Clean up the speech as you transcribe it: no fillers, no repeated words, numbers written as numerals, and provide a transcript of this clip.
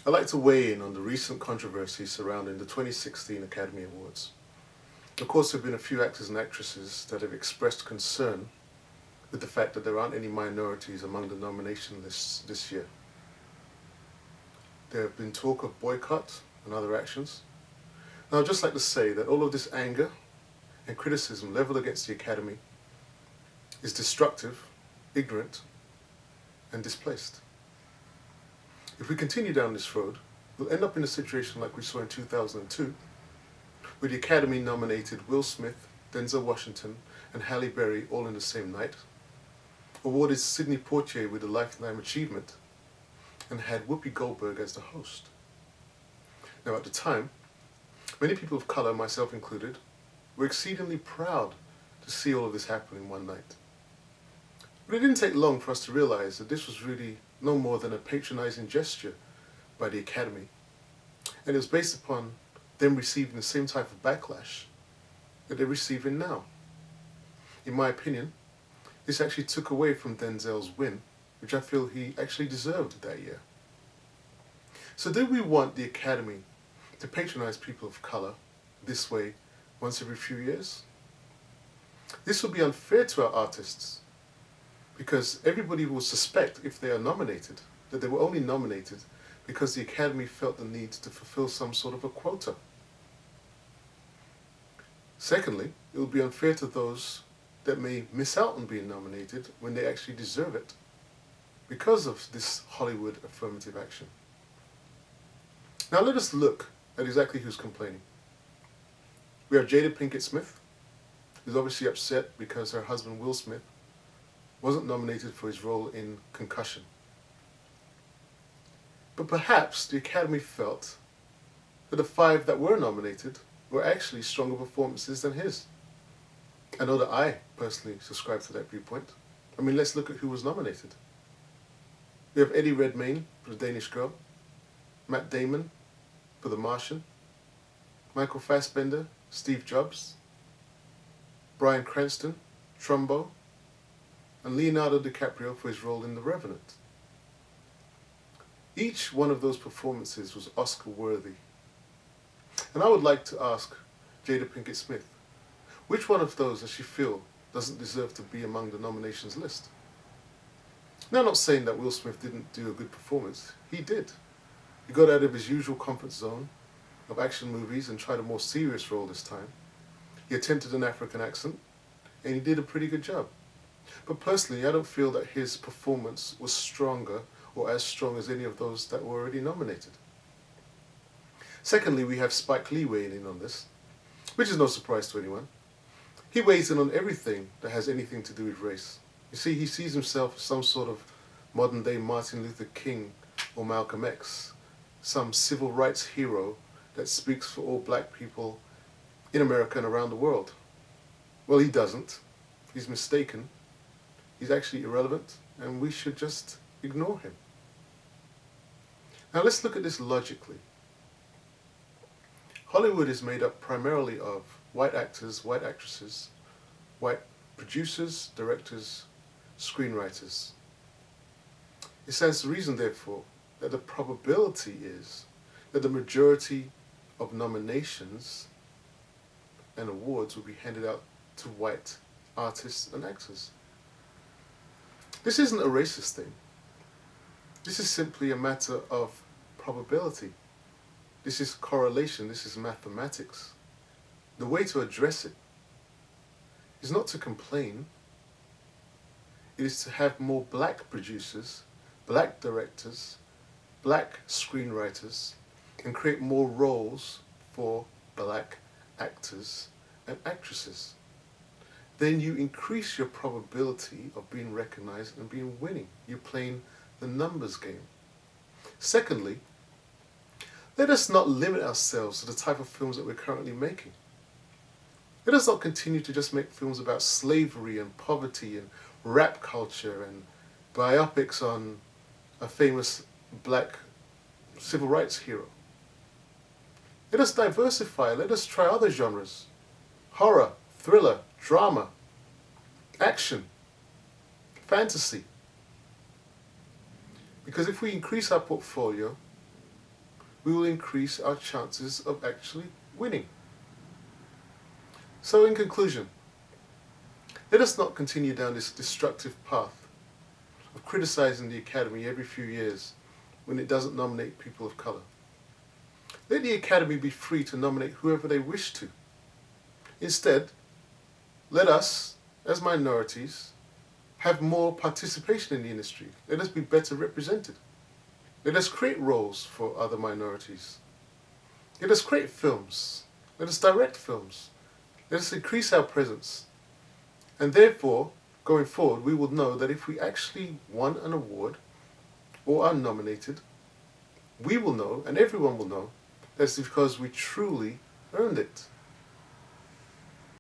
I'd like to weigh in on the recent controversy surrounding the 2016 Academy Awards. Of course, there have been a few actors and actresses that have expressed concern with the fact that there aren't any minorities among the nomination lists this year. There have been talk of boycott and other actions. Now, I'd just like to say that all of this anger and criticism leveled against the Academy is destructive, ignorant, and displaced. If we continue down this road, we'll end up in a situation like we saw in 2002, where the Academy nominated Will Smith, Denzel Washington, and Halle Berry all in the same night, awarded Sidney Poitier with a Lifetime Achievement, and had Whoopi Goldberg as the host. Now, at the time, many people of color, myself included, were exceedingly proud to see all of this happen in one night. But it didn't take long for us to realize that this was really no more than a patronizing gesture by the Academy, and it was based upon them receiving the same type of backlash that they're receiving now. In my opinion, this actually took away from Denzel's win, which I feel he actually deserved that year. So do we want the Academy to patronize people of color this way once every few years? This would be unfair to our artists, because everybody will suspect, if they are nominated, that they were only nominated because the Academy felt the need to fulfill some sort of a quota. Secondly, it would be unfair to those that may miss out on being nominated when they actually deserve it because of this Hollywood affirmative action. Now let us look at exactly who's complaining. We have Jada Pinkett Smith, who's obviously upset because her husband Will Smith wasn't nominated for his role in Concussion. But perhaps the Academy felt that the 5 that were nominated were actually stronger performances than his. I know that I personally subscribe to that viewpoint. I mean, let's look at who was nominated. We have Eddie Redmayne for The Danish Girl, Matt Damon for The Martian, Michael Fassbender, Steve Jobs, Bryan Cranston, Trumbo, and Leonardo DiCaprio for his role in The Revenant. Each one of those performances was Oscar-worthy. And I would like to ask Jada Pinkett Smith, which one of those does she feel doesn't deserve to be among the nominations list? Now, I'm not saying that Will Smith didn't do a good performance. He did. He got out of his usual comfort zone of action movies and tried a more serious role this time. He attempted an African accent, and he did a pretty good job. But personally, I don't feel that his performance was stronger or as strong as any of those that were already nominated. Secondly, we have Spike Lee weighing in on this, which is no surprise to anyone. He weighs in on everything that has anything to do with race. You see, he sees himself as some sort of modern-day Martin Luther King or Malcolm X, some civil rights hero that speaks for all black people in America and around the world. Well, he doesn't. He's mistaken. He's actually irrelevant, and we should just ignore him. Now let's look at this logically. Hollywood is made up primarily of white actors, white actresses, white producers, directors, screenwriters. It stands to reason, therefore, that the probability is that the majority of nominations and awards will be handed out to white artists and actors. This isn't a racist thing. This is simply a matter of probability. This is correlation. This is mathematics. The way to address it is not to complain. It is to have more black producers, black directors, black screenwriters, and create more roles for black actors and actresses. Then you increase your probability of being recognized and being winning. You're playing the numbers game. Secondly, let us not limit ourselves to the type of films that we're currently making. Let us not continue to just make films about slavery and poverty and rap culture and biopics on a famous black civil rights hero. Let us diversify. Let us try other genres. Horror, thriller, drama, action, fantasy. Because if we increase our portfolio, we will increase our chances of actually winning. So in conclusion, let us not continue down this destructive path of criticizing the Academy every few years when it doesn't nominate people of colour. Let the Academy be free to nominate whoever they wish to. Instead, let us, as minorities, have more participation in the industry. Let us be better represented. Let us create roles for other minorities. Let us create films. Let us direct films. Let us increase our presence. And therefore, going forward, we will know that if we actually won an award or are nominated, we will know, and everyone will know, that's because we truly earned it.